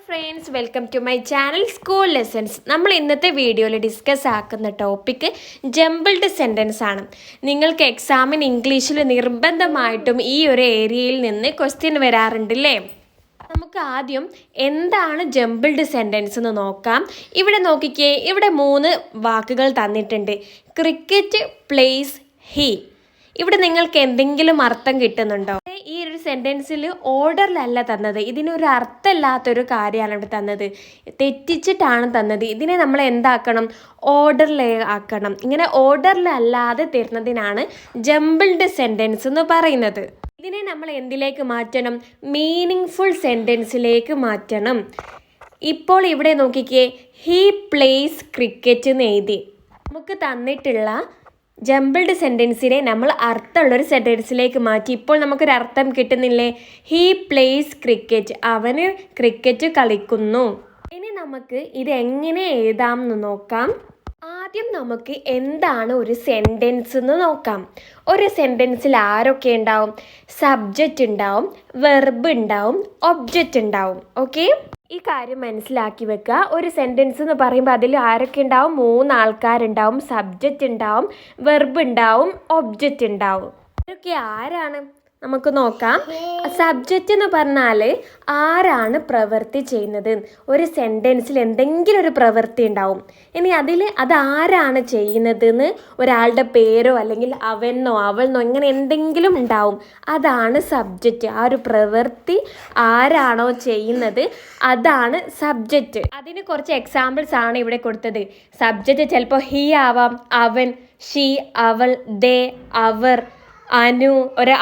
Friends, welcome to my channel school lessons. നമ്മൾ ഇന്നത്തെ വീഡിയോയിൽ ഡിസ്കസ് ആക്കുന്ന ടോപ്പിക്ക് ജംബിൾഡ് സെൻറ്റൻസ് ആണ്. നിങ്ങൾക്ക് എക്സാമിന് ഇംഗ്ലീഷിൽ നിർബന്ധമായിട്ടും ഈ ഒരു ഏരിയയിൽ നിന്ന് ക്വസ്റ്റ്യൻ വരാറുണ്ടല്ലേ. നമുക്ക് ആദ്യം എന്താണ് ജംബിൾഡ് സെൻറ്റൻസ് എന്ന് നോക്കാം. ഇവിടെ നോക്കിക്കേ, ഇവിടെ 3 വാക്കുകൾ തന്നിട്ടുണ്ട്. Cricket, place, he. ഇവിടെ നിങ്ങൾക്ക് എന്തെങ്കിലും അർത്ഥം കിട്ടുന്നുണ്ടോ? ഈ ഒരു സെൻറ്റൻസിൽ ഓർഡറിലല്ല തന്നത്, ഇതിനൊരു അർത്ഥമില്ലാത്തൊരു കാര്യമാണ് ഇവിടെ തന്നത്, തെറ്റിച്ചിട്ടാണ് തന്നത്. ഇതിനെ നമ്മൾ എന്താക്കണം? ഓർഡറിൽ ആക്കണം. ഇങ്ങനെ ഓർഡറിലല്ലാതെ തരുന്നതിനാണ് ജംബിൾഡ് സെൻറ്റൻസ് എന്ന് പറയുന്നത്. ഇതിനെ നമ്മൾ എന്തിലേക്ക് മാറ്റണം? മീനിങ് ഫുൾ സെൻറ്റൻസിലേക്ക് മാറ്റണം. ഇപ്പോൾ ഇവിടെ നോക്കിക്കേ, ഹി പ്ലേസ് ക്രിക്കറ്റ് എന്ന് എഴുതി. നമുക്ക് തന്നിട്ടുള്ള ജംബിൾഡ് സെൻറ്റൻസിനെ നമ്മൾ അർത്ഥമുള്ളൊരു സെൻറ്റൻസിലേക്ക് മാറ്റി. ഇപ്പോൾ നമുക്കൊരു അർത്ഥം കിട്ടുന്നില്ലേ? ഹി പ്ലേസ് ക്രിക്കറ്റ്, അവന് ക്രിക്കറ്റ് കളിക്കുന്നു. ഇനി നമുക്ക് ഇത് എങ്ങനെ എഴുതാം എന്ന് നോക്കാം. ആദ്യം നമുക്ക് എന്താണ് ഒരു സെൻറ്റൻസ് എന്ന് നോക്കാം. ഒരു സെൻറ്റൻസിൽ ആരൊക്കെ ഉണ്ടാവും? സബ്ജക്റ്റ് ഉണ്ടാവും, വെർബ് ഉണ്ടാവും, ഒബ്ജക്റ്റ് ഉണ്ടാവും. ഓക്കെ, ഈ കാര്യം മനസ്സിലാക്കി വെക്കുക. ഒരു സെൻറ്റൻസ് എന്ന് പറയുമ്പോൾ അതിൽ ആരൊക്കെ ഉണ്ടാവും? 3 ആൾക്കാരുണ്ടാവും. സബ്ജക്റ്റ് ഉണ്ടാവും, വെർബ് ഉണ്ടാവും, ഒബ്ജക്റ്റ് ഉണ്ടാവും. ഇതൊക്കെ ആരാണ്? നമുക്ക് നോക്കാം. സബ്ജക്റ്റ് എന്ന് പറഞ്ഞാൽ ആരാണ് പ്രവൃത്തി ചെയ്യുന്നത്. ഒരു സെൻറ്റൻസിൽ എന്തെങ്കിലും ഒരു പ്രവൃത്തി ഉണ്ടാവും. ഇനി അത് ആരാണ് ചെയ്യുന്നതെന്ന് ഒരാളുടെ പേരോ അല്ലെങ്കിൽ അവനോ അവളെന്നോ ഇങ്ങനെ എന്തെങ്കിലും ഉണ്ടാവും. അതാണ് സബ്ജക്റ്റ്. ആ ഒരു പ്രവൃത്തി ആരാണോ ചെയ്യുന്നത് അതാണ് സബ്ജക്റ്റ്. അതിന് കുറച്ച് എക്സാമ്പിൾസ് ആണ് ഇവിടെ കൊടുത്തത്. സബ്ജക്റ്റ് ചിലപ്പോൾ ഹി ആവാം, അവൻ, ഷീ, അവൾ, ദേ, അവർ, അനു.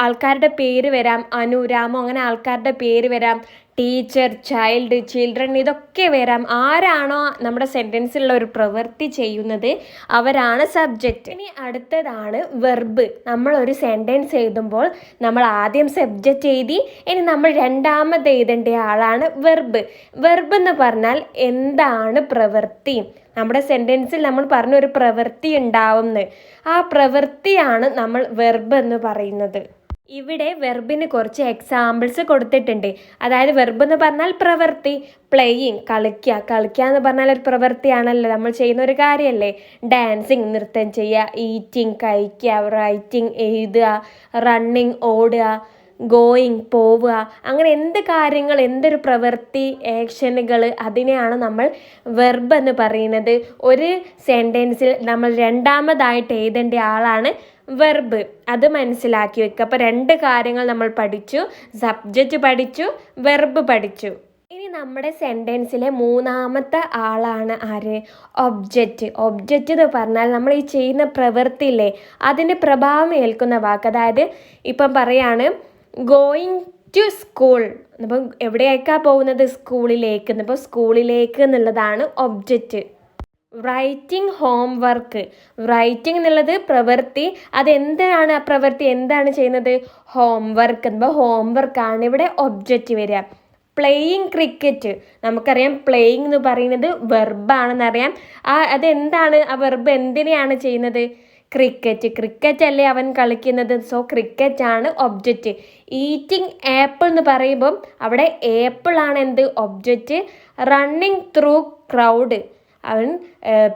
ആൾക്കാരുടെ പേര് വരാം, അനു, രാമു, അങ്ങനെ ആൾക്കാരുടെ പേര് വരാം. ടീച്ചർ, ചൈൽഡ്, ചിൽഡ്രൻ, ഇതൊക്കെ വരാം. ആരാണോ നമ്മുടെ സെൻറ്റൻസിലുള്ള ഒരു പ്രവൃത്തി ചെയ്യുന്നത് അവരാണ് സബ്ജക്റ്റ്. ഇനി അടുത്തതാണ് വെർബ്. നമ്മൾ ഒരു സെൻറ്റൻസ് എഴുതുമ്പോൾ നമ്മൾ ആദ്യം സബ്ജക്റ്റ് എഴുതി, ഇനി നമ്മൾ രണ്ടാമത് എഴുതേണ്ട ആളാണ് വെർബ്. വെർബ് എന്ന് പറഞ്ഞാൽ എന്താണ് പ്രവൃത്തി. നമ്മുടെ സെൻറ്റൻസിൽ നമ്മൾ പറഞ്ഞ ഒരു പ്രവൃത്തി ഉണ്ടാവുമെന്ന്, ആ പ്രവൃത്തിയാണ് നമ്മൾ വെർബ് എന്ന് പറയുന്നത്. ഇവിടെ വെർബിന് കുറച്ച് എക്സാമ്പിൾസ് കൊടുത്തിട്ടുണ്ട്. അതായത് വെർബ് എന്ന് പറഞ്ഞാൽ പ്രവൃത്തി. പ്ലേയിങ്, കളിക്കുക എന്ന് പറഞ്ഞാൽ ഒരു പ്രവൃത്തിയാണല്ലോ, നമ്മൾ ചെയ്യുന്ന ഒരു കാര്യമല്ലേ. ഡാൻസിങ്, നൃത്തം ചെയ്യുക. ഈറ്റിംഗ്, കഴിക്കുക. റൈറ്റിംഗ്, എഴുതുക. റണ്ണിങ്, ഓടുക. ഗോയിങ്, പോവുക. അങ്ങനെ എന്ത് കാര്യങ്ങൾ, എന്തൊരു പ്രവൃത്തി, ആക്ഷനുകൾ, അതിനെയാണ് നമ്മൾ വെർബ് എന്ന് പറയുന്നത്. ഒരു സെൻറ്റൻസിൽ നമ്മൾ രണ്ടാമതായിട്ട് എഴുതേണ്ട ആളാണ് വെർബ്. അത് മനസ്സിലാക്കി വെക്കുക. അപ്പോൾ 2 കാര്യങ്ങൾ നമ്മൾ പഠിച്ചു. സബ്ജക്റ്റ് പഠിച്ചു, വെർബ് പഠിച്ചു. ഇനി നമ്മുടെ സെൻറ്റൻസിലെ 3ാമത്തെ ആളാണ് ആര്? ഒബ്ജക്റ്റ്. ഒബ്ജക്റ്റ് എന്ന് പറഞ്ഞാൽ നമ്മൾ ഈ ചെയ്യുന്ന പ്രവൃത്തിയില്ലേ അതിൻ്റെ പ്രഭാവം ഏൽക്കുന്ന വാക്ക്. അതായത് ഇപ്പം പറയാണ് ഗോയിങ് ടു സ്കൂൾ. അപ്പം എവിടേക്കാണ് പോകുന്നത്? സ്കൂളിലേക്ക്. അപ്പോൾ സ്കൂളിലേക്ക് എന്നുള്ളതാണ് object. Writing, home work. Writing എന്നുള്ളത് പ്രവൃത്തി. അതെന്താണ്? ആ പ്രവൃത്തി എന്താണ് ചെയ്യുന്നത്? Home work. അപ്പോൾ ഹോം വർക്കാണ് ഇവിടെ ഒബ്ജക്റ്റ് വരിക. പ്ലേയിങ് ക്രിക്കറ്റ്, നമുക്കറിയാം പ്ലേയിങ് എന്ന് പറയുന്നത് വെർബാണെന്നറിയാം. അതെന്താണ്? ആ വെർബ് എന്തിനെയാണ് ചെയ്യുന്നത്? ക്രിക്കറ്റ് അല്ലേ അവൻ കളിക്കുന്നത്. സോ ക്രിക്കറ്റ് ആണ് ഒബ്ജക്റ്റ്. ഈറ്റിംഗ് ആപ്പിൾ എന്ന് പറയുമ്പം അവിടെ ആപ്പിൾ ആണ് എന്ത്? ഒബ്ജക്റ്റ്. റണ്ണിങ് ത്രൂ ക്രൗഡ്, അവൻ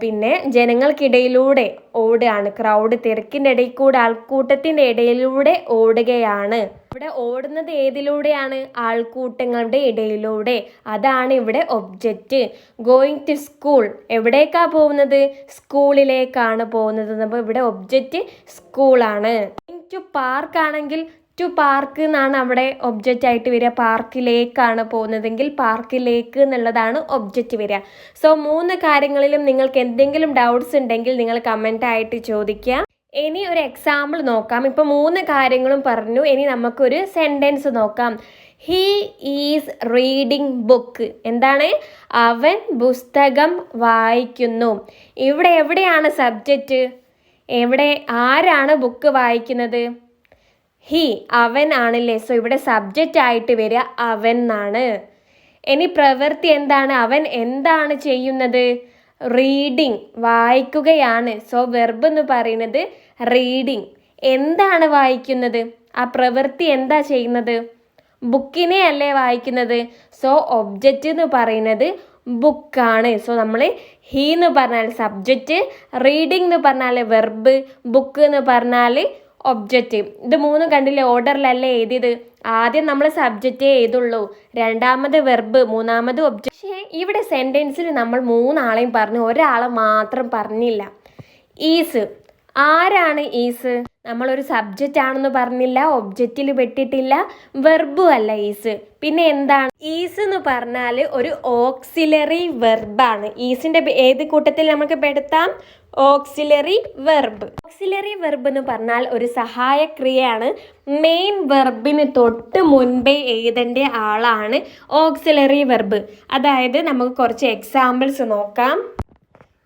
പിന്നെ ജനങ്ങൾക്കിടയിലൂടെ ഓടുകയാണ്. ക്രൗഡ്, തിരക്കിൻ്റെ ഇടയിൽ കൂടെ, ആൾക്കൂട്ടത്തിൻ്റെ ഇടയിലൂടെ ഓടുകയാണ്. ഇവിടെ ഓടുന്നത് ഏതിലൂടെയാണ്? ആൾക്കൂട്ടങ്ങളുടെ ഇടയിലൂടെ. അതാണ് ഇവിടെ ഒബ്ജക്റ്റ്. ഗോയിങ് ടു സ്കൂൾ, എവിടേക്കാണ് പോകുന്നത്? സ്കൂളിലേക്കാണ് പോകുന്നത്. അപ്പോൾ ഇവിടെ ഒബ്ജക്റ്റ് സ്കൂളാണ്. ഗോയിങ് ടു പാർക്ക് ആണെങ്കിൽ ടു പാർക്ക് എന്നാണ് അവിടെ ഒബ്ജക്റ്റ് ആയിട്ട് വരിക. പാർക്കിലേക്കാണ് പോകുന്നതെങ്കിൽ പാർക്കിലേക്ക് എന്നുള്ളതാണ് ഒബ്ജക്റ്റ് വരിക. സോ 3 കാര്യങ്ങളിലും നിങ്ങൾക്ക് എന്തെങ്കിലും ഡൗട്ട്സ് ഉണ്ടെങ്കിൽ നിങ്ങൾ കമൻ്റ് ആയിട്ട് ചോദിക്കുക. ഇനി ഒരു എക്സാമ്പിൾ നോക്കാം. ഇപ്പോൾ 3 കാര്യങ്ങളും പറഞ്ഞു. ഇനി നമുക്കൊരു സെൻറ്റൻസ് നോക്കാം. He is reading book. എന്താണ്? അവൻ പുസ്തകം വായിക്കുന്നു. എവിടെയാണ് സബ്ജക്റ്റ്? ആരാണ് ബുക്ക് വായിക്കുന്നത്? ഹി, അവൻ ആണല്ലേ. സോ ഇവിടെ സബ്ജക്റ്റ് ആയിട്ട് വരിക അവൻ എന്നാണ്. ഇനി പ്രവൃത്തി എന്താണ്? അവൻ എന്താണ് ചെയ്യുന്നത്? റീഡിങ്, വായിക്കുകയാണ്. സോ വെർബ് എന്ന് പറയുന്നത് റീഡിങ്. എന്താണ് വായിക്കുന്നത്? ആ പ്രവൃത്തി എന്താ ചെയ്യുന്നത്? ബുക്കിനെ അല്ലേ വായിക്കുന്നത്. സോ ഒബ്ജക്റ്റ് എന്ന് പറയുന്നത് ബുക്കാണ്. സോ നമ്മൾ ഹി എന്ന് പറഞ്ഞാൽ സബ്ജക്റ്റ്, റീഡിംഗ് എന്ന് പറഞ്ഞാൽ വെർബ്, ബുക്ക് എന്ന് പറഞ്ഞാൽ ഒബ്ജക്റ്റ്. ഇത് മൂന്നും കണ്ടില്ലേ, ഓർഡറിലല്ലേ എഴുതിയത്. ആദ്യം നമ്മൾ സബ്ജക്റ്റേ എഴുതുള്ളൂ, രണ്ടാമത് വെർബ്, മൂന്നാമത് ഒബ്ജക്റ്റ്. പക്ഷേ ഇവിടെ സെൻറ്റൻസിൽ നമ്മൾ മൂന്നാളെയും പറഞ്ഞു, ഒരാളെ മാത്രം പറഞ്ഞില്ല. ഈസ്. ആരാണ് ഈസ്? നമ്മളൊരു സബ്ജക്റ്റ് ആണെന്ന് പറഞ്ഞില്ല, ഒബ്ജക്റ്റിൽ പെട്ടിട്ടില്ല, വെർബും അല്ല ഈസ്. പിന്നെ എന്താണ് ഈസ് എന്ന് പറഞ്ഞാൽ? ഒരു ഓക്സിലറി വെർബാണ്. ഈസിന്റെ ഏത് കൂട്ടത്തിൽ നമുക്ക് പെടുത്താം? Auxiliary verb. ഓക്സിലറി വെർബ് എന്ന് പറഞ്ഞാൽ ഒരു സഹായക്രിയയാണ്. മെയിൻ വെർബിന് തൊട്ട് മുൻപേ എഴുതേണ്ട ആളാണ് ഓക്സിലറി വെർബ്. അതായത് നമുക്ക് കുറച്ച് എക്സാമ്പിൾസ് നോക്കാം.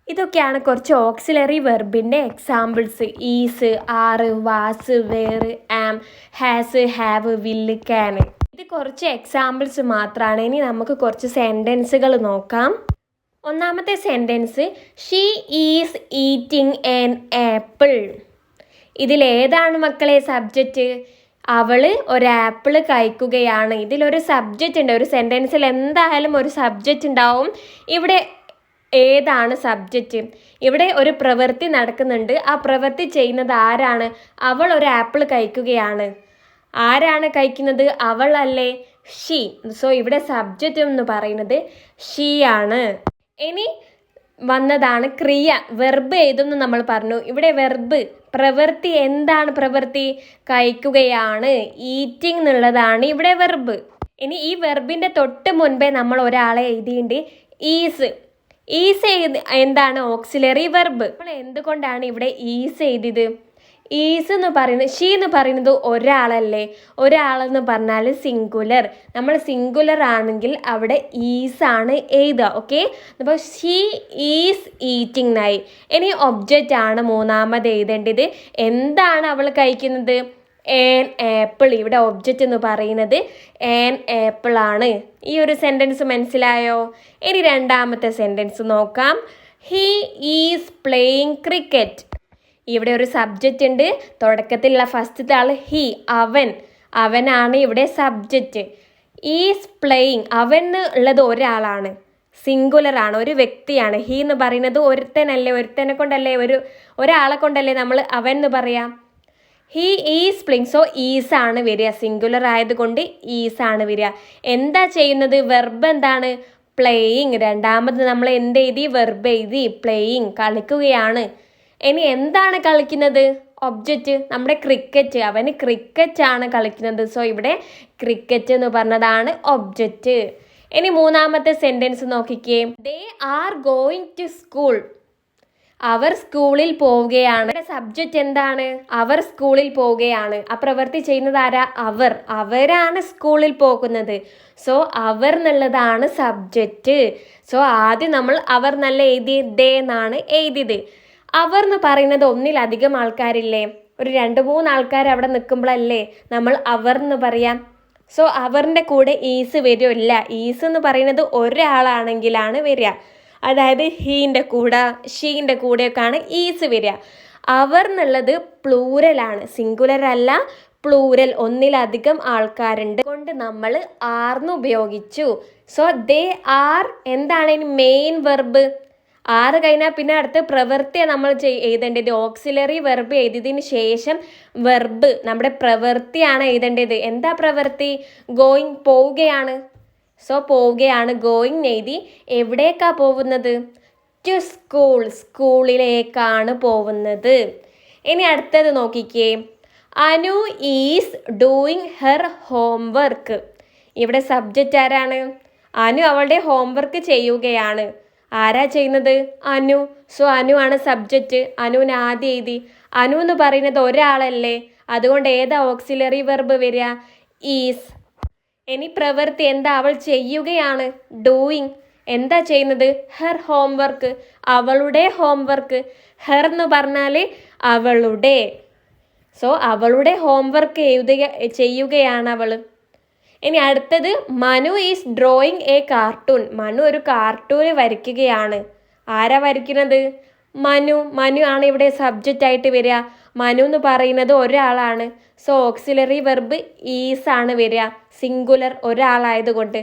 ഇതൊക്കെയാണ് കുറച്ച് ഓക്സിലറി വെർബിൻ്റെ examples. Is, are, was, were, am, has, have, will, can. ഇത് കുറച്ച് എക്സാമ്പിൾസ് മാത്രമാണ്. ഇനി നമുക്ക് കുറച്ച് സെൻറ്റൻസുകൾ നോക്കാം. ഒന്നാമത്തെ sentence, she is eating an apple. ഇതിലേതാണ് മക്കളെ സബ്ജക്റ്റ്? അവൾ ഒരു ആപ്പിൾ കഴിക്കുകയാണ്. ഇതിലൊരു സബ്ജക്റ്റ് ഉണ്ട്. ഒരു സെൻറ്റൻസിൽ എന്തായാലും ഒരു സബ്ജക്റ്റ് ഉണ്ടാവും. ഇവിടെ ഏതാണ് സബ്ജക്റ്റ്? ഇവിടെ ഒരു പ്രവൃത്തി നടക്കുന്നുണ്ട്. ആ പ്രവൃത്തി ചെയ്യുന്നത് ആരാണ്? അവൾ ഒരു ആപ്പിൾ കഴിക്കുകയാണ്. ആരാണ് കഴിക്കുന്നത്? അവൾ അല്ലേ? ഷീ. സോ ഇവിടെ സബ്ജക്റ്റ് എന്ന് പറയുന്നത് ഷീ ആണ്. ഇനി വന്നതാണ് ക്രിയ, വെർബ് ഏതെന്ന് നമ്മൾ പറഞ്ഞു. ഇവിടെ വെർബ്, പ്രവൃത്തി. എന്താണ് പ്രവൃത്തി? കഴിക്കുകയാണ്. ഈറ്റിംഗ് എന്നുള്ളതാണ് ഇവിടെ വെർബ്. ഇനി ഈ വെർബിൻ്റെ തൊട്ട് മുൻപേ നമ്മൾ ഒരാളെ എഴുതിയിട്ടുണ്ട്, ഈസ്. ഈസ് എന്താണ്? Auxiliary verb. നമ്മൾ എന്തുകൊണ്ടാണ് ഇവിടെ ഈസ് എഴുതിയത്? ഈസ് എന്ന് പറയുന്നത്, ഷീ എന്ന് പറയുന്നത് ഒരാളല്ലേ. ഒരാളെന്ന് പറഞ്ഞാൽ സിംഗുലർ. നമ്മൾ സിംഗുലർ ആണെങ്കിൽ അവിടെ ഈസ് ആണ് എഴുതുക. ഓക്കെ, അപ്പോൾ ഷീ ഈസ് ഈറ്റിംഗ് നായി. ഇനി ഒബ്ജക്റ്റ് ആണ് മൂന്നാമത് എഴുതേണ്ടത്. എന്താണ് അവൾ കഴിക്കുന്നത്? An apple. ഇവിടെ ഒബ്ജക്റ്റ് എന്ന് പറയുന്നത് ആൻ ആപ്പിൾ ആണ്. ഈ ഒരു സെൻറ്റൻസ് മനസ്സിലായോ? ഇനി രണ്ടാമത്തെ സെൻറ്റൻസ് നോക്കാം. He is playing cricket. ഇവിടെ ഒരു സബ്ജക്റ്റ് ഉണ്ട്. തുടക്കത്തിലുള്ള ഫസ്റ്റത്തെ ആൾ ഹീ, അവൻ. അവനാണ് ഇവിടെ സബ്ജക്റ്റ്. ഈസ് പ്ലേയിങ്, അവൻ ഉള്ളത് ഒരാളാണ്, സിംഗുലർ ആണ്, ഒരു വ്യക്തിയാണ്. ഹീ എന്ന് പറയുന്നത് ഒരുത്തനല്ലേ, ഒരുത്തനെ കൊണ്ടല്ലേ, ഒരാളെ കൊണ്ടല്ലേ നമ്മൾ അവൻ എന്ന് പറയാം. He is playing. So is ആണ് വരിക, സിംഗുലർ ആയതുകൊണ്ട് ഈസ് ആണ് വരിക. എന്താ ചെയ്യുന്നത്? വെർബ് എന്താണ്? പ്ലേയിങ്. രണ്ടാമത് നമ്മൾ എന്ത് എഴുതി? വെർബ് എഴുതി. പ്ലേയിങ്, കളിക്കുകയാണ്. ഇനി എന്താണ് കളിക്കുന്നത്? ഒബ്ജക്റ്റ്, നമ്മുടെ ക്രിക്കറ്റ്. അവന് ക്രിക്കറ്റ് ആണ് കളിക്കുന്നത്. സോ ഇവിടെ ക്രിക്കറ്റ് എന്ന് പറഞ്ഞതാണ് ഒബ്ജക്റ്റ്. ഇനി മൂന്നാമത്തെ സെൻറ്റൻസ് നോക്കിക്കേ. They are going to school. അവർ സ്കൂളിൽ പോവുകയാണ്. സബ്ജക്റ്റ് എന്താണ്? അവർ സ്കൂളിൽ പോവുകയാണ്. ആ പ്രവൃത്തി ചെയ്യുന്നത് ആരാ? അവർ. അവരാണ് സ്കൂളിൽ പോകുന്നത്. സോ അവർ എന്നുള്ളതാണ് സബ്ജക്റ്റ്. സോ ആദ്യം നമ്മൾ അവർ നല്ല എഴുതി, ദേ എന്നാണ് എഴുതിയത്. അവർ എന്ന് പറയുന്നത് ഒന്നിലധികം ആൾക്കാരില്ലേ, ഒരു 2-3 ആൾക്കാർ അവിടെ നിൽക്കുമ്പോഴല്ലേ നമ്മൾ അവർ എന്ന് പറയാം. സോ അവറിൻ്റെ കൂടെ ഈസ് വരില്ല. ഈസ് എന്ന് പറയുന്നത് ഒരാളാണെങ്കിലാണ് വരിക. അതായത് ഹീൻ്റെ കൂടെ, ഷീൻ്റെ കൂടെയൊക്കെയാണ് ഈസ് വരിക. അവർ എന്നുള്ളത് പ്ലൂരലാണ്, സിംഗുലർ അല്ല, പ്ലൂരൽ. ഒന്നിലധികം ആൾക്കാരുണ്ട് കൊണ്ട് നമ്മൾ ആർന്ന് ഉപയോഗിച്ചു. സോ ദേ ആർ എന്താണ് മെയിൻ വെർബ്. ആറ് കഴിഞ്ഞാൽ പിന്നെ അടുത്ത് പ്രവൃത്തിയാണ് നമ്മൾ എഴുതേണ്ടത്. ഓക്സിലറി വെർബ് എഴുതിയതിന് ശേഷം വെർബ്, നമ്മുടെ പ്രവൃത്തിയാണ് എഴുതേണ്ടത്. എന്താ പ്രവൃത്തി? ഗോയിങ്, പോവുകയാണ്. സോ പോവുകയാണ്, ഗോയിങ് എഴുതി. എവിടേക്കാണ് പോകുന്നത്? ടു സ്കൂൾ, സ്കൂളിലേക്കാണ് പോകുന്നത്. ഇനി അടുത്തത് നോക്കിക്കേ. Anu is doing her homework. ഇവിടെ സബ്ജക്റ്റ് ആരാണ്? അനു അവളുടെ ഹോംവർക്ക് ചെയ്യുകയാണ്. ആരാ ചെയ്യുന്നത്? അനു. സോ അനു ആണ് സബ്ജക്റ്റ്. അനുവിന് ആദ്യം എഴുതി. അനു എന്ന് പറയുന്നത് ഒരാളല്ലേ, അതുകൊണ്ട് ഏതാ ഓക്സിലറി വെർബ് വരിക? ഈസ്. ഇനി പ്രവൃത്തി എന്താ? അവൾ ചെയ്യുകയാണ്, ഡൂയിങ്. എന്താ ചെയ്യുന്നത്? ഹെർ ഹോംവർക്ക്, അവളുടെ ഹോംവർക്ക്. ഹെർ എന്ന് പറഞ്ഞാൽ അവളുടെ. സോ അവളുടെ ഹോംവർക്ക് ചെയ്യുകയാണ് അവൾ. ഇനി അടുത്തത്, Manu is drawing A cartoon. Manu ഒരു കാർട്ടൂൺ വരയ്ക്കുകയാണ്. ആരാ വരയ്ക്കുന്നത്? മനു ആണ് ഇവിടെ സബ്ജക്റ്റ് ആയിട്ട് വരിക. മനു എന്ന് പറയുന്നത് ഒരാളാണ്. സോ ഓക്സിലറി വെർബ് ഈസ് ആണ് വരിക, സിംഗുലർ ഒരാളായതുകൊണ്ട്.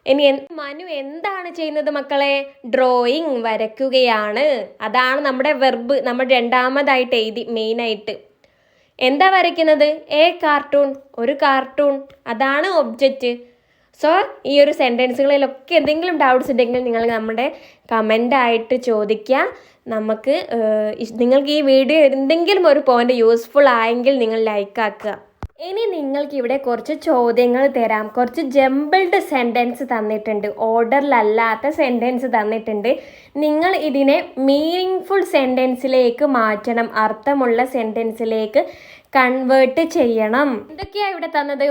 ഇനി മനു എന്താണ് ചെയ്യുന്നത് മക്കളെ? ഡ്രോയിങ്, വരയ്ക്കുകയാണ്. അതാണ് നമ്മുടെ വെർബ് നമ്മൾ രണ്ടാമതായിട്ട് എഴുതി. മെയിനായിട്ട് എന്താ വരയ്ക്കുന്നത്? കാർട്ടൂൺ, ഒരു കാർട്ടൂൺ, അതാണ് ഒബ്ജക്റ്റ്. സോ ഈ ഒരു സെൻറ്റൻസുകളിലൊക്കെ എന്തെങ്കിലും ഡൗട്ട്സ് ഉണ്ടെങ്കിൽ നിങ്ങൾ നമ്മുടെ കമൻ്റായിട്ട് ചോദിക്കുക. നിങ്ങൾക്ക് ഈ വീഡിയോ എന്തെങ്കിലും ഒരു പോയിന്റ് യൂസ്ഫുൾ ആയെങ്കിൽ നിങ്ങൾ ലൈക്ക് ആക്കുക. ഇനി നിങ്ങൾക്ക് ഇവിടെ കുറച്ച് ചോദ്യങ്ങൾ തരാം. കുറച്ച് ജംബിൾഡ് സെൻറ്റൻസ് തന്നിട്ടുണ്ട്, ഓർഡറിലല്ലാത്ത സെൻറ്റൻസ് തന്നിട്ടുണ്ട്. നിങ്ങൾ ഇതിനെ മീനിങ്ഫുൾ സെൻറ്റൻസിലേക്ക് മാറ്റണം, അർത്ഥമുള്ള സെൻറ്റൻസിലേക്ക് കൺവേർട്ട് ചെയ്യണം. എന്തൊക്കെയാണ് ഇവിടെ തന്നത്?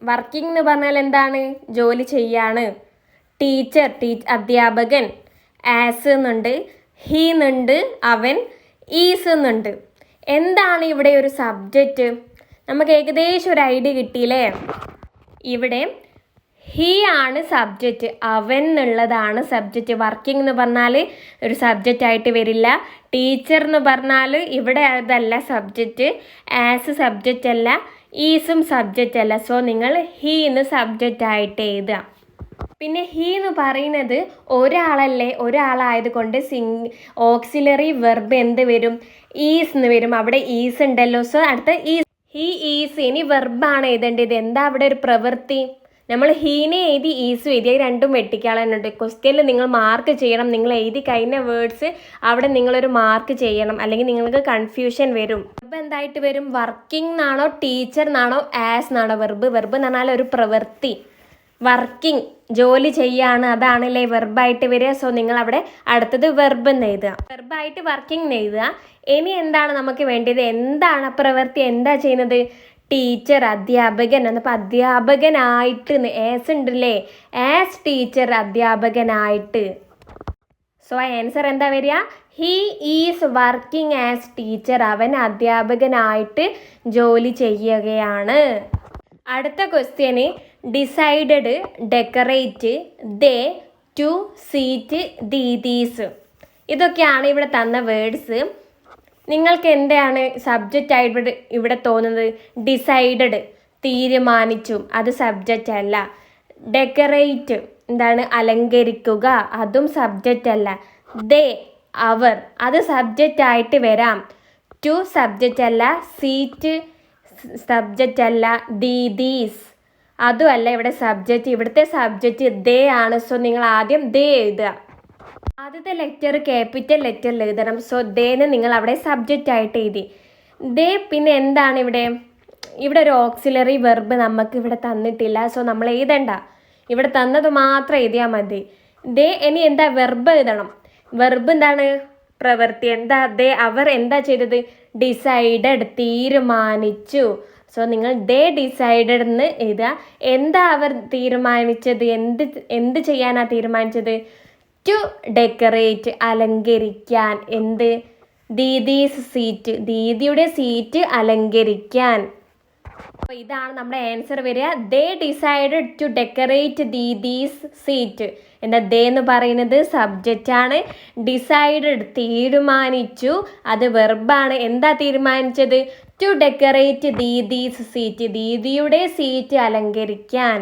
വർക്കിംഗ് എന്ന് പറഞ്ഞാൽ എന്താണ്? ജോലി ചെയ്യാണ്. ടീച്ചർ, അധ്യാപകൻ. ആസ് എന്നുണ്ട്, ഹീ എന്നുണ്ട്, അവൻ. ഈസ് എന്നുണ്ട്. എന്താണ് ഇവിടെ ഒരു സബ്ജക്റ്റ്? നമുക്ക് ഏകദേശം ഒരു ഐഡിയ കിട്ടിയില്ലേ? ഇവിടെ ഹീ ആണ് സബ്ജക്റ്റ്, അവൻ എന്നുള്ളതാണ് സബ്ജക്റ്റ്. വർക്കിംഗ് എന്ന് പറഞ്ഞാൽ ഒരു സബ്ജക്റ്റ് ആയിട്ട് വരില്ല. ടീച്ചർ എന്ന് പറഞ്ഞാൽ ഇവിടെ അതല്ല സബ്ജക്റ്റ്. ആസ് സബ്ജക്റ്റ് അല്ല, ഈസും സബ്ജക്റ്റ് അല്ല. സോ നിങ്ങൾ ഹീ എന്ന് സബ്ജക്റ്റ് ആയിട്ട് എഴുതുക. പിന്നെ ഹീ എന്ന് പറയുന്നത് ഒരാളല്ലേ, ഒരാളായതുകൊണ്ട് ഓക്സിലറി വെർബ് എന്ത് വരും? ഈസ് എന്ന് വരും. അവിടെ ഈസ് ഉണ്ടല്ലോ. സോ അടുത്ത ഹീ ഈസ്. ഇനി വെർബാണ് എഴുതേണ്ടത്. എന്താ അവിടെ ഒരു പ്രവൃത്തി? നമ്മൾ ഹീനെ എഴുതി ഈസും എഴുതി, രണ്ടും വെട്ടിക്കാളുന്നുണ്ട്. ക്വസ്റ്റ്യനിൽ നിങ്ങൾ മാർക്ക് ചെയ്യണം. നിങ്ങൾ എഴുതി കഴിഞ്ഞ വേർഡ്സ് അവിടെ നിങ്ങളൊരു മാർക്ക് ചെയ്യണം, അല്ലെങ്കിൽ നിങ്ങൾക്ക് കൺഫ്യൂഷൻ വരും. വെർബ് എന്തായിട്ട് വരും? വർക്കിംഗ് എന്നാണോ, ടീച്ചർ എന്നാണോ, ആസ് എന്നാണോ വെർബ്? വെർബ് എന്ന് പറഞ്ഞാൽ ഒരു പ്രവൃത്തി. വർക്കിംഗ്, ജോലി ചെയ്യാണ്, അതാണല്ലേ വെർബായിട്ട് വരിക. സോ നിങ്ങൾ അവിടെ അടുത്തത് വെർബ് എന്ന് എഴുതുക, വെർബായിട്ട് വർക്കിംഗ് എന്ന് എഴുതുക. ഇനി എന്താണ് നമുക്ക് വേണ്ടത്? എന്താണ് പ്രവൃത്തി? എന്താ ചെയ്യുന്നത്? ടീച്ചർ, അധ്യാപകൻ. എന്നപ്പോൾ അധ്യാപകനായിട്ട് ആസ് ഉണ്ടല്ലേ, ആസ് ടീച്ചർ, അധ്യാപകനായിട്ട്. സോ ആൻസർ എന്താ വരിക? He is working as teacher. അവൻ അധ്യാപകനായിട്ട് ജോലി ചെയ്യുകയാണ്. അടുത്ത ക്വസ്റ്റ്യന് decided, decorate, they, to, seat, these. ഇതൊക്കെയാണ് ഇവിടെ തന്ന വേർഡ്സ്. നിങ്ങൾക്ക് എന്താണ് സബ്ജക്റ്റ് ആയിട്ട് ഇവിടെ തോന്നുന്നത്? ഡിസൈഡഡ്, തീരുമാനിച്ചു, അത് സബ്ജക്റ്റ് അല്ല. ഡെക്കറേറ്റ് എന്താണ്? അലങ്കരിക്കുക, അതും സബ്ജക്റ്റ് അല്ല. ദേ, അവർ, അത് സബ്ജക്റ്റ് ആയിട്ട് വരാം. ടു സബ്ജക്റ്റ് അല്ല. സീറ്റ് സബ്ജക്റ്റ് അല്ല. ദീസ് അതും അല്ല ഇവിടെ സബ്ജക്റ്റ്. ഇവിടുത്തെ സബ്ജക്റ്റ് ദേ ആണ്. സോ നിങ്ങൾ ആദ്യം ദേ എഴുതുക. ആദ്യത്തെ ലെറ്റർ ക്യാപിറ്റൽ ലെറ്ററിൽ എഴുതണം. സോ ദേന്ന് നിങ്ങൾ അവിടെ സബ്ജക്റ്റ് ആയിട്ട് എഴുതി. ദേ. പിന്നെ എന്താണ് ഇവിടെ ഒരു ഓക്സിലറി വെർബ് നമുക്ക് ഇവിടെ തന്നിട്ടില്ല. സോ നമ്മൾ എഴുതണ്ട, ഇവിടെ തന്നത് മാത്രം എഴുതിയാൽ മതി. ദേ. ഇനി എന്താ? വെർബ് എഴുതണം. വെർബ് എന്താണ്? പ്രവൃത്തി. എന്താ? ദേ, അവർ എന്താ ചെയ്തത്? ഡിസൈഡഡ്, തീരുമാനിച്ചു. സോ നിങ്ങൾ ദേ ഡിസൈഡഡ് എന്ന് എഴുതുക. എന്താ അവർ തീരുമാനിച്ചത്? എന്ത് ചെയ്യാനാ തീരുമാനിച്ചത്? ടു ഡെക്കറേറ്റ്, അലങ്കരിക്കാൻ. എന്ത്? ദീദീസ് സീറ്റ്, ദീദിയുടെ സീറ്റ് അലങ്കരിക്കാൻ. അപ്പോൾ ഇതാണ് നമ്മുടെ ആൻസർ വരിക. They decided to decorate ദീദീസ് seat. എന്താ? ദേ എന്ന് പറയുന്നത് സബ്ജക്റ്റ് ആണ്. ഡിസൈഡഡ്, തീരുമാനിച്ചു, അത് വെർബാണ്. എന്താ തീരുമാനിച്ചത്? ടു ഡെക്കറേറ്റ് ദീദീസ് സീറ്റ്, ദീദിയുടെ സീറ്റ് അലങ്കരിക്കാൻ.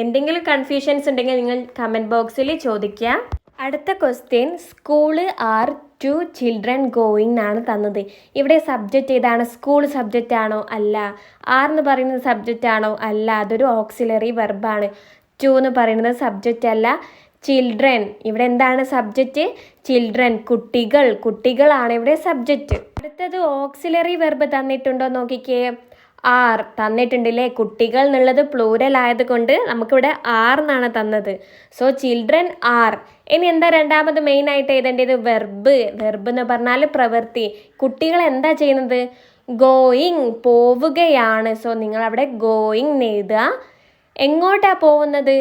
എന്തെങ്കിലും കൺഫ്യൂഷൻസ് ഉണ്ടെങ്കിൽ നിങ്ങൾ കമൻറ്റ് ബോക്സിൽ ചോദിക്കുക. അടുത്ത question, school are to children going എന്നാണ് തന്നത്. ഇവിടെ സബ്ജക്റ്റ് ഏതാണ്? സ്കൂൾ സബ്ജക്റ്റ് ആണോ? അല്ല. ആർ എന്ന് പറയുന്നത് സബ്ജക്റ്റ് ആണോ? അല്ല, അതൊരു ഓക്സിലറി വെർബാണ്. ടു എന്ന് പറയുന്നത് സബ്ജക്റ്റ് അല്ല. ചിൽഡ്രൻ, ഇവിടെ എന്താണ് സബ്ജക്റ്റ്? ചിൽഡ്രൻ, കുട്ടികളാണ് ഇവിടെ സബ്ജക്റ്റ്. അടുത്തത് ഓക്സിലറി വെർബ് തന്നിട്ടുണ്ടോ നോക്കിക്കേ. ആർ തന്നിട്ടുണ്ടല്ലേ. കുട്ടികൾ എന്നുള്ളത് പ്ലൂരൽ ആയതുകൊണ്ട് നമുക്കിവിടെ ആർ എന്നാണ് തന്നത്. So children are. ഇനി എന്താ രണ്ടാമത് മെയിൻ ആയിട്ട് എഴുതേണ്ടത്? വെർബ് എന്ന് പറഞ്ഞാൽ പ്രവൃത്തി. കുട്ടികൾ എന്താ ചെയ്യുന്നത്? ഗോയിങ്, പോവുകയാണ്. സോ നിങ്ങൾ അവിടെ ഗോയിങ് എഴുതുക. എങ്ങോട്ടാ പോകുന്നത്?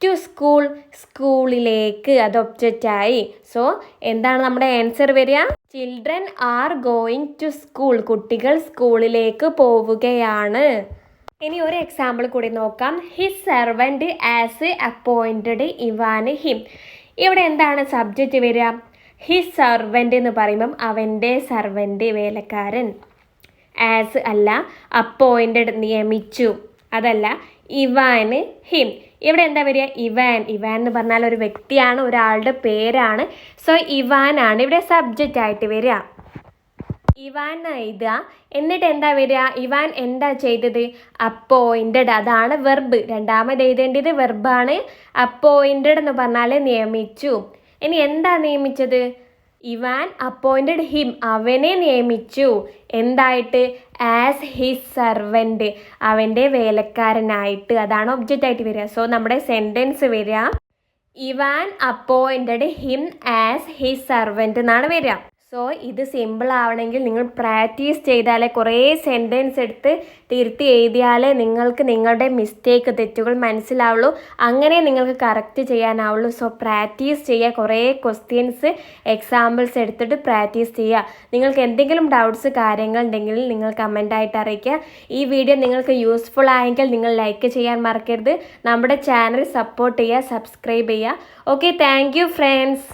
ടു സ്കൂൾ, സ്കൂളിലേക്ക്, അത് ഒബ്ജക്റ്റായി. സോ എന്താണ് നമ്മുടെ ആൻസർ വരിക? Children are going to school, കുട്ടികൾ സ്കൂളിലേക്ക് പോവുകയാണ്. ഇനി ഒരു എക്സാമ്പിൾ കൂടി നോക്കാം. His servant has appointed Ivan him. ഇവിടെ എന്താണ് സബ്ജക്റ്റ് വരിക? ഹിസ് സർവൻ്റ് എന്ന് പറയുമ്പം അവൻ്റെ സർവൻ്റ് വേലക്കാരൻ. ആസ് അല്ല, അപ്പോയിൻറ്റഡ് നിയമിച്ചു, അതല്ല. ഇവാന് ഹിം, ഇവിടെ എന്താ വരിക? ഇവാൻ. ഇവാൻ എന്ന് പറഞ്ഞാൽ ഒരു വ്യക്തിയാണ്, ഒരാളുടെ പേരാണ്. സോ ഇവാൻ ആണ് ഇവിടെ സബ്ജക്റ്റ് ആയിട്ട് വരിക. ഇവാൻ എഴുതുക, എന്നിട്ട് എന്താ വരിക? ഇവാൻ എന്താ ചെയ്തത്? അപ്പോയിൻറ്റഡ്, അതാണ് വെർബ്. രണ്ടാമത് എഴുതേണ്ടത് വെർബാണ്. അപ്പോയിൻറ്റഡ് എന്ന് പറഞ്ഞാൽ നിയമിച്ചു. ഇനി എന്താ നിയമിച്ചത്? ഇവാൻ അപ്പോയിൻറ്റഡ് ഹിം, അവനെ നിയമിച്ചു. എന്തായിട്ട്? ആസ് ഹിസ് സർവൻ്റ്, അവൻ്റെ വേലക്കാരനായിട്ട്. അതാണ് ഒബ്ജക്റ്റ് ആയിട്ട് വരിക. സോ നമ്മുടെ സെൻറ്റൻസ് വരിക Ivan appointed him as his servant എന്നാണ് വരിക. സോ ഇത് സിമ്പിൾ ആവണമെങ്കിൽ നിങ്ങൾ പ്രാക്ടീസ് ചെയ്താലേ, കുറേ സെൻറ്റൻസ് എടുത്ത് തിരുത്തി എഴുതിയാലേ നിങ്ങൾക്ക് നിങ്ങളുടെ മിസ്റ്റേക്ക്, തെറ്റുകൾ മനസ്സിലാവുള്ളൂ. അങ്ങനെ നിങ്ങൾക്ക് കറക്റ്റ് ചെയ്യാനാവുള്ളൂ. സോ പ്രാക്ടീസ് ചെയ്യുക, കുറേ ക്വസ്റ്റ്യൻസ് എക്സാമ്പിൾസ് എടുത്തിട്ട് പ്രാക്ടീസ് ചെയ്യുക. നിങ്ങൾക്ക് എന്തെങ്കിലും ഡൗട്ട്സ് കാര്യങ്ങൾ ഉണ്ടെങ്കിൽ നിങ്ങൾ കമൻ്റായിട്ട് അറിയിക്കുക. ഈ വീഡിയോ നിങ്ങൾക്ക് യൂസ്ഫുൾ ആയെങ്കിൽ നിങ്ങൾ ലൈക്ക് ചെയ്യാൻ മറക്കരുത്. നമ്മുടെ ചാനൽ സപ്പോർട്ട് ചെയ്യുക, സബ്സ്ക്രൈബ് ചെയ്യുക. Okay, thank you friends.